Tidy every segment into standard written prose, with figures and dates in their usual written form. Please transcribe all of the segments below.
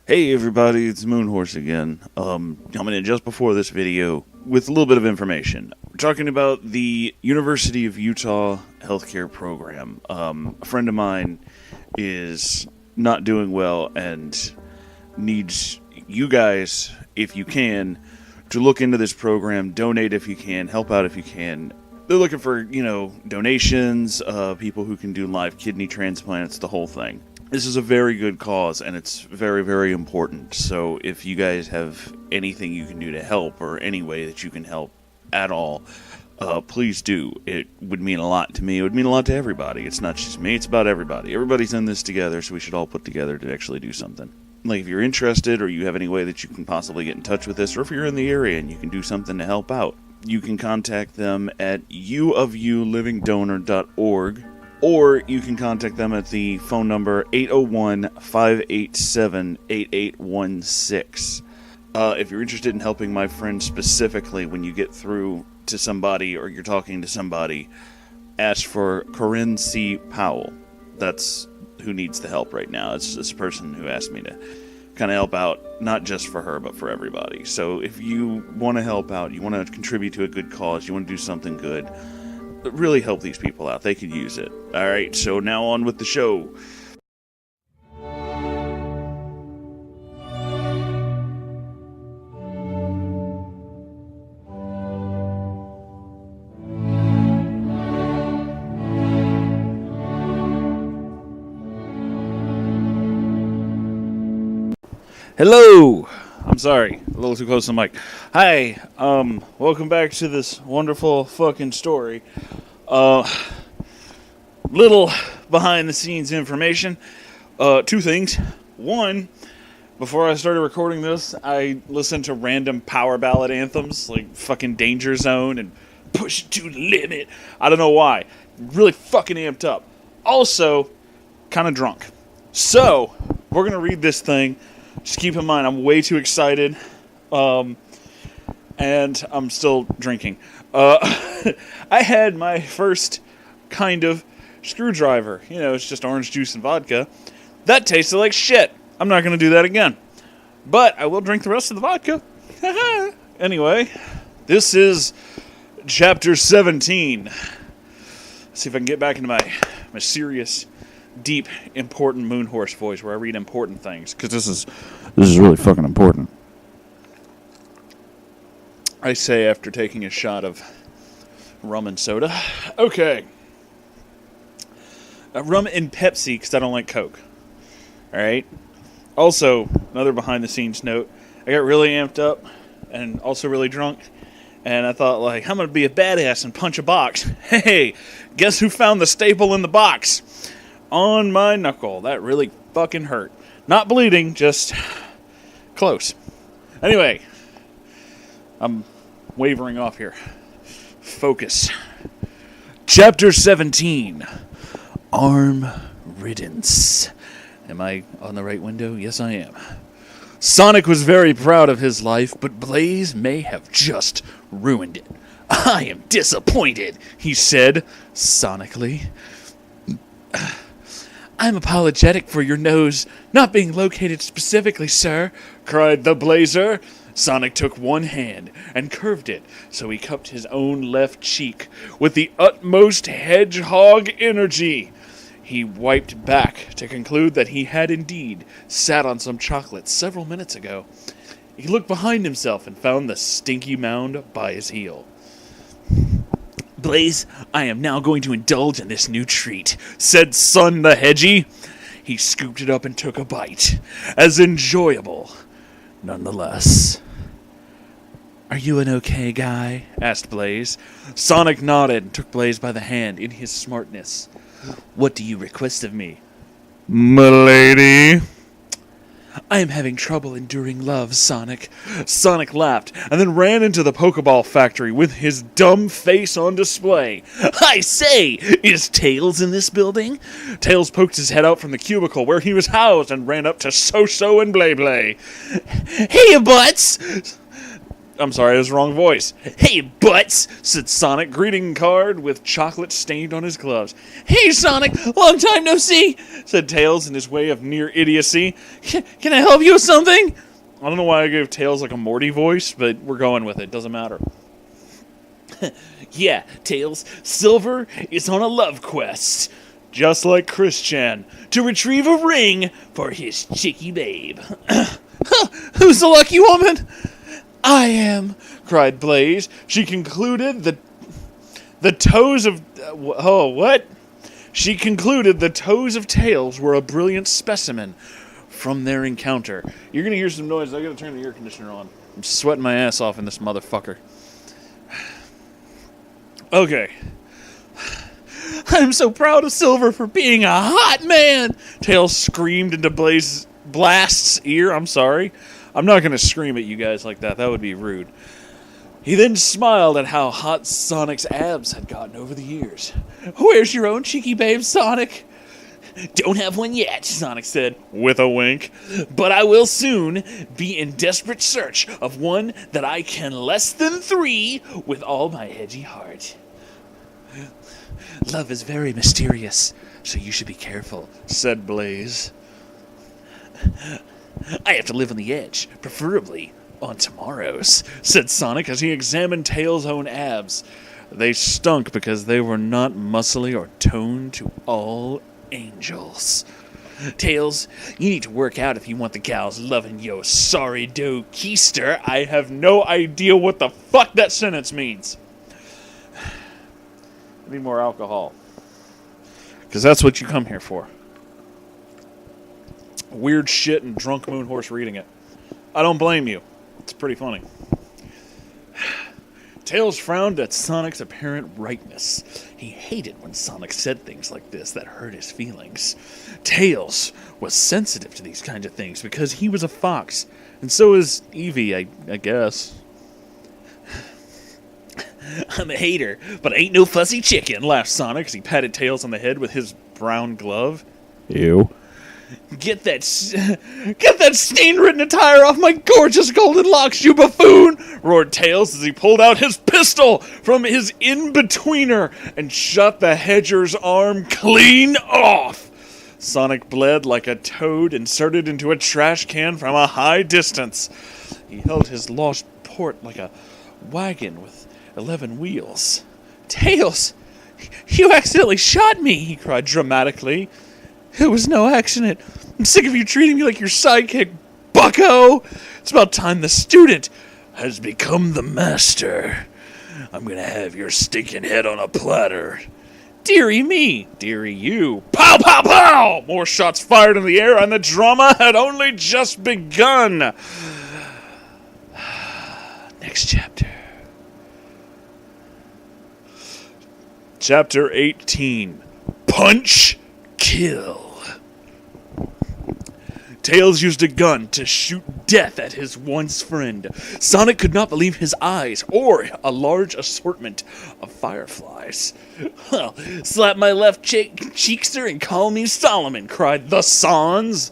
Hey everybody, it's Moonhorse again. Coming in just before this video with a little bit of information. We're talking about the University of Utah healthcare program. A friend of mine is not doing well and needs you guys, if you can, to look into this program, donate if you can, help out if you can. They're looking for, donations, people who can do live kidney transplants, the whole thing. This is a very good cause, and it's very, very important. So if you guys have anything you can do to help, or any way that you can help at all, please do. It would mean a lot to me. It would mean a lot to everybody. It's not just me. It's about everybody. Everybody's in this together, so we should all put together to actually do something. Like, if you're interested, or you have any way that you can possibly get in touch with this, or if you're in the area and you can do something to help out, you can contact them at uofulivingdonor.org. Or you can contact them at the phone number 801-587-8816. If you're interested in helping my friend specifically, when you get through to somebody or you're talking to somebody, ask for Corinne C. Powell. That's who needs the help right now. It's this person who asked me to kind of help out, not just for her, but for everybody. So if you want to help out, you want to contribute to a good cause, you want to do something good, really help these people out. They could use it. Alright, so now on with the show. Hello! I'm sorry, a little too close to the mic. Hi, welcome back to this wonderful fucking story. Little behind the scenes information. Two things. One, before I started recording this, I listened to random power ballad anthems, like fucking Danger Zone and Push It to the Limit. I don't know why. Really fucking amped up. Also, kind of drunk. So, we're gonna read this thing. Just keep in mind, I'm way too excited, and I'm still drinking. I had my first kind of screwdriver. It's just orange juice and vodka. That tasted like shit. I'm not going to do that again. But I will drink the rest of the vodka. Anyway, this is chapter 17. Let's see if I can get back into my serious, deep, important Moonhorse voice where I read important things, because this is really fucking important. I say after taking a shot of rum and soda. Okay. Rum and Pepsi, because I don't like Coke. Alright? Also, another behind the scenes note, I got really amped up and also really drunk, and I thought, like, I'm going to be a badass and punch a box. Hey, guess who found the staple in the box? On my knuckle. That really fucking hurt. Not bleeding, just close. Anyway, I'm wavering off here. Focus. Chapter 17. Arm Riddance. Am I on the right window? Yes, I am. Sonic was very proud of his life, but Blaze may have just ruined it. I am disappointed, he said, sonically. I'm apologetic for your nose not being located specifically, sir, cried the Blazer. Sonic took one hand and curved it so he cupped his own left cheek with the utmost hedgehog energy. He wiped back to conclude that he had indeed sat on some chocolate several minutes ago. He looked behind himself and found the stinky mound by his heel. Blaze, I am now going to indulge in this new treat, said Son the Hedgie. He scooped it up and took a bite, as enjoyable, nonetheless. Are you an okay guy? Asked Blaze. Sonic nodded and took Blaze by the hand in his smartness. What do you request of me? M'lady. I am having trouble enduring love, Sonic. Sonic laughed, and then ran into the Pokeball factory with his dumb face on display. I say, is Tails in this building? Tails poked his head out from the cubicle where he was housed and ran up to So-So and Blay-Blay. Hey, butts! I'm sorry, it was the wrong voice. Hey, butts, said Sonic, greeting card with chocolate stained on his gloves. Hey, Sonic, long time no see, said Tails in his way of near idiocy. Can I help you with something? I don't know why I gave Tails like a Morty voice, but we're going with it. Doesn't matter. Yeah, Tails, Silver is on a love quest, just like Chris-chan, to retrieve a ring for his chickie babe. Who's the lucky woman? I am, cried Blaze. She concluded the toes of... what? She concluded the toes of Tails were a brilliant specimen from their encounter. You're going to hear some noise. I got to turn the air conditioner on. I'm sweating my ass off in this motherfucker. Okay. I'm so proud of Silver for being a hot man, Tails screamed into Blast's ear. I'm sorry. I'm not going to scream at you guys like that. That would be rude. He then smiled at how hot Sonic's abs had gotten over the years. Where's your own cheeky babe, Sonic? Don't have one yet, Sonic said, with a wink. But I will soon be in desperate search of one that I can less than 3 with all my edgy heart. Love is very mysterious, so you should be careful, said Blaze. I have to live on the edge, preferably on tomorrow's, said Sonic as he examined Tails' own abs. They stunk because they were not muscly or toned to all angels. Tails, you need to work out if you want the gals loving yo sorry dough keister. I have no idea what the fuck that sentence means. I need more alcohol. Because that's what you come here for. Weird shit and drunk Moonhorse reading it. I don't blame you. It's pretty funny. Tails frowned at Sonic's apparent rightness. He hated when Sonic said things like this that hurt his feelings. Tails was sensitive to these kinds of things because he was a fox, and so is Eevee, I guess. I'm a hater, but I ain't no fussy chicken, laughed Sonic as he patted Tails on the head with his brown glove. Ew. Get that stain-ridden attire off my gorgeous golden locks, you buffoon! Roared Tails as he pulled out his pistol from his in-betweener and shot the hedger's arm clean off. Sonic bled like a toad inserted into a trash can from a high distance. He held his lost port like a wagon with 11 wheels. Tails, you accidentally shot me, he cried dramatically. It was no accident. I'm sick of you treating me like your sidekick, bucko. It's about time the student has become the master. I'm gonna have your stinking head on a platter. Dearie me, dearie you. Pow, pow, pow! More shots fired in the air, and the drama had only just begun. Next chapter. Chapter 18. Punch, kill. Tails used a gun to shoot death at his once friend. Sonic could not believe his eyes or a large assortment of fireflies. Well, slap my left cheekster and call me Solomon, cried the Sans.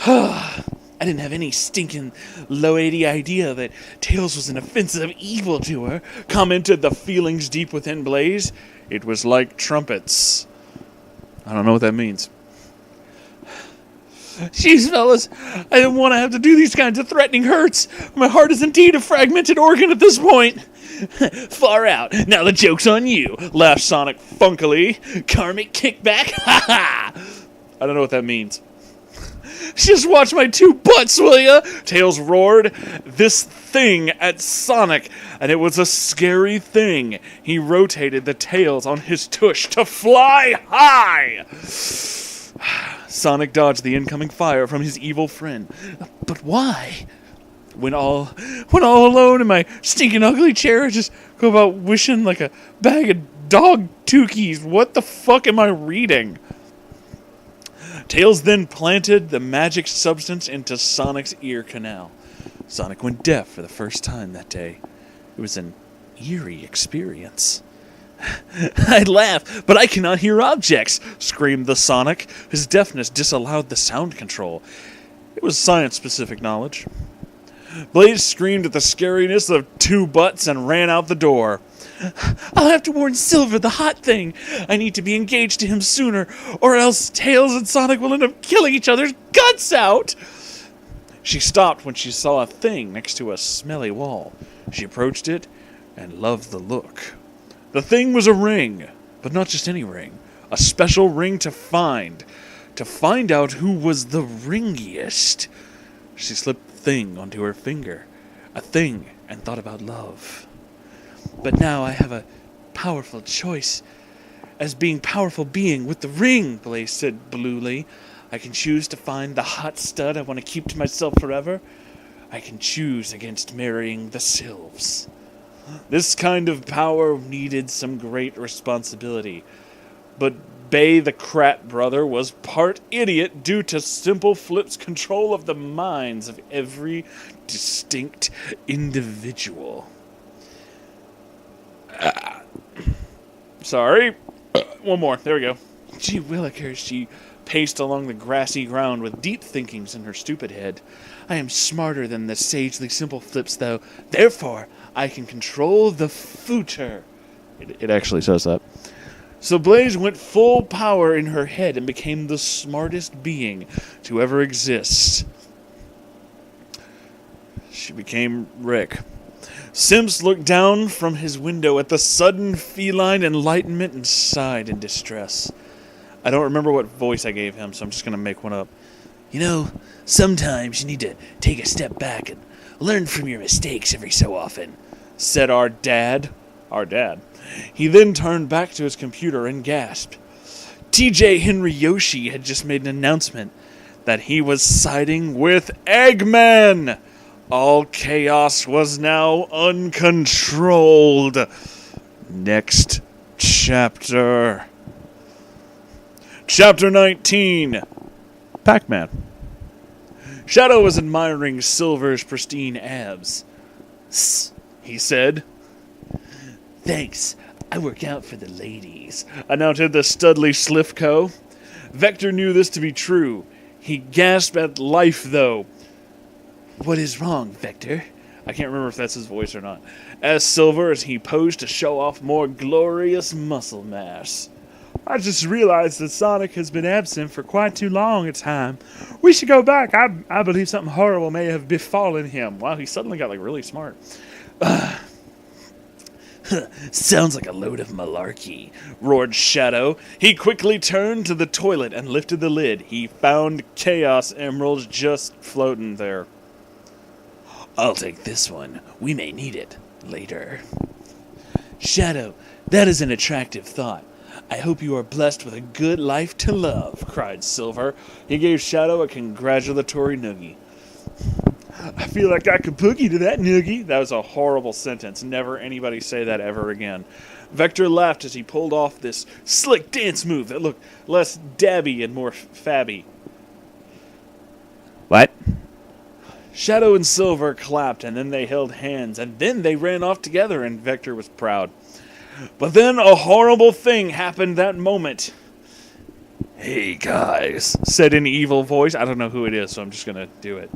I didn't have any stinking low-80 idea that Tails was an offensive evildoer, commented the feelings deep within Blaze. It was like trumpets. I don't know what that means. Jeez, fellas, I don't want to have to do these kinds of threatening hurts. My heart is indeed a fragmented organ at this point. Far out. Now the joke's on you, laughed Sonic funkily. Karmic kickback? Ha ha! I don't know what that means. Just watch my 2 butts, will ya? Tails roared this thing at Sonic, and it was a scary thing. He rotated the tails on his tush to fly high. Sonic dodged the incoming fire from his evil friend. But why? When all alone in my stinking ugly chair, I just go about wishing like a bag of dog tookies. What the fuck am I reading? Tails then planted the magic substance into Sonic's ear canal. Sonic went deaf for the first time that day. It was an eerie experience. I'd laugh, but I cannot hear objects, screamed the Sonic. His deafness disallowed the sound control. It was science-specific knowledge. Blaze screamed at the scariness of two butts and ran out the door. I'll have to warn Silver, the hot thing. I need to be engaged to him sooner, or else Tails and Sonic will end up killing each other's guts out. She stopped when she saw a thing next to a smelly wall. She approached it and loved the look. The thing was a ring, but not just any ring. A special ring to find out who was the ringiest. She slipped the thing onto her finger, a thing, and thought about love. But now I have a powerful choice. As being powerful being with the ring, Blaze said bluely. I can choose to find the hot stud I want to keep to myself forever. I can choose against marrying the Sylphs. This kind of power needed some great responsibility. But Bay the Krat brother was part idiot due to Simple Flip's control of the minds of every distinct individual. Sorry. One more. There we go. Gee willikers, she paced along the grassy ground with deep thinkings in her stupid head. I am smarter than the sagely Simple Flips, though. Therefore, I can control the future. It actually says that. So Blaze went full power in her head and became the smartest being to ever exist. She became Rick. Sims looked down from his window at the sudden feline enlightenment and sighed in distress. I don't remember what voice I gave him, so I'm just going to make one up. You know, sometimes you need to take a step back and learn from your mistakes every so often, said our dad. Our dad. He then turned back to his computer and gasped. TJ Henry Yoshi had just made an announcement that he was siding with Eggman. All chaos was now uncontrolled. Next chapter. Chapter 19. Pac-Man. Shadow was admiring Silver's pristine abs. "Sss," he said. "Thanks. I work out for the ladies," announced the Studley Slifco. Vector knew this to be true. He gasped at life, though. "What is wrong, Vector?" I can't remember if that's his voice or not. Asked Silver as he posed to show off more glorious muscle mass. "I just realized that Sonic has been absent for quite too long a time. We should go back. I believe something horrible may have befallen him." Wow, he suddenly got really smart. "Sounds like a load of malarkey," roared Shadow. He quickly turned to the toilet and lifted the lid. He found Chaos Emeralds just floating there. "I'll take this one. We may need it later." "Shadow, that is an attractive thought. I hope you are blessed with a good life to love," cried Silver. He gave Shadow a congratulatory noogie. "I feel like I could boogie to that noogie." That was a horrible sentence. Never anybody say that ever again. Vector laughed as he pulled off this slick dance move that looked less dabby and more fabby. "What?" Shadow and Silver clapped, and then they held hands, and then they ran off together, and Vector was proud. But then a horrible thing happened that moment. "Hey, guys," said an evil voice. I don't know who it is, so I'm just going to do it.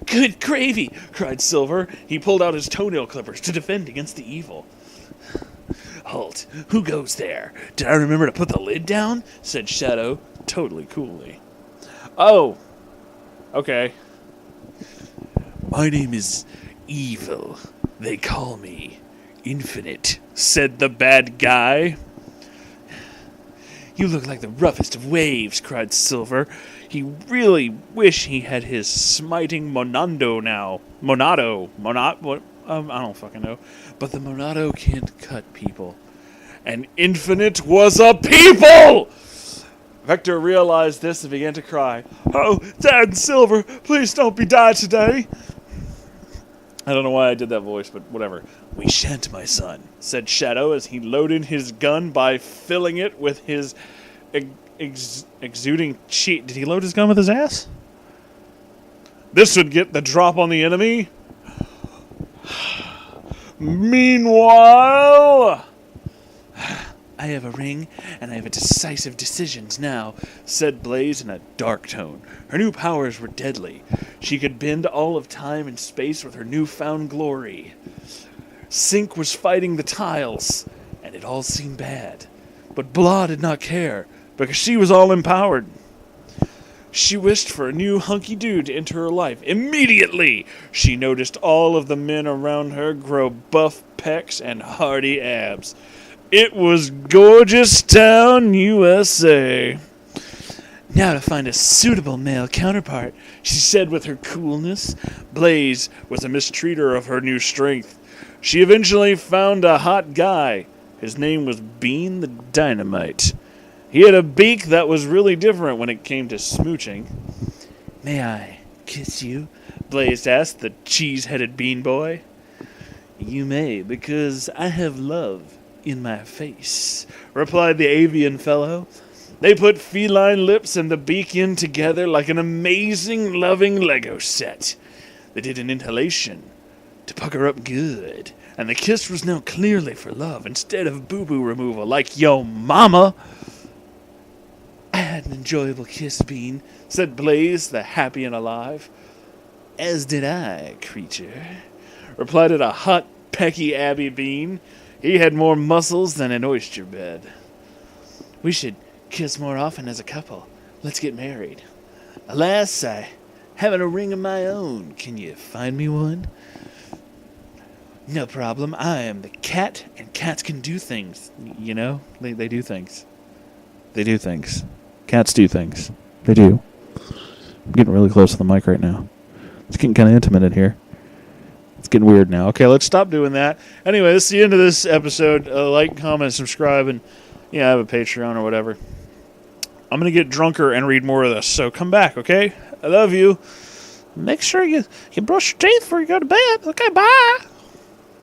"Good gravy," cried Silver. He pulled out his toenail clippers to defend against the evil. "Halt. Who goes there? Did I remember to put the lid down?" said Shadow, totally coolly. "Oh. Okay. My name is Evil. They call me Infinite," said the bad guy. "You look like the roughest of waves," cried Silver. He really wished he had his smiting Monado now. Monado. I don't fucking know. But the Monado can't cut people. And Infinite was a people! Vector realized this and began to cry. "Oh, Dad and Silver, please don't be dead today." I don't know why I did that voice, but whatever. "We shan't, my son," said Shadow as he loaded his gun by filling it with his exuding cheat. Did he load his gun with his ass? This would get the drop on the enemy. Meanwhile... I have a ring, and I have a decisive decisions now, said Blaze in a dark tone. Her new powers were deadly. She could bend all of time and space with her newfound glory. Sync was fighting the tiles, and it all seemed bad. But Blah did not care, because she was all empowered. She wished for a new hunky dude to enter her life. Immediately, she noticed all of the men around her grow buff pecs and hearty abs. It was Gorgeous Town, USA. Now to find a suitable male counterpart, she said with her coolness. Blaze was a mistreater of her new strength. She eventually found a hot guy. His name was Bean the Dynamite. He had a beak that was really different when it came to smooching. May I kiss you? Blaze asked the cheese-headed bean boy. You may, because I have love in my face, replied the avian fellow. They put feline lips and the beak in together like an amazing, loving Lego set. They did an inhalation to pucker up good, and the kiss was now clearly for love instead of boo-boo removal like yo mama. I had an enjoyable kiss, Bean, said Blaze, the happy and alive. As did I, creature, replied a hot, pecky Abby Bean. He had more muscles than an oyster bed. We should kiss more often as a couple. Let's get married. Alas, I haven't a ring of my own. Can you find me one? No problem. I am the cat, and cats can do things. You know, they do things. They do things. Cats do things. They do. I'm getting really close to the mic right now. It's getting kind of intimate in here. It's getting weird now. Okay, let's stop doing that. Anyway, this is the end of this episode. Like, comment, subscribe, and I have a Patreon or whatever. I'm going to get drunker and read more of this, so come back, okay? I love you. Make sure you brush your teeth before you go to bed. Okay, bye.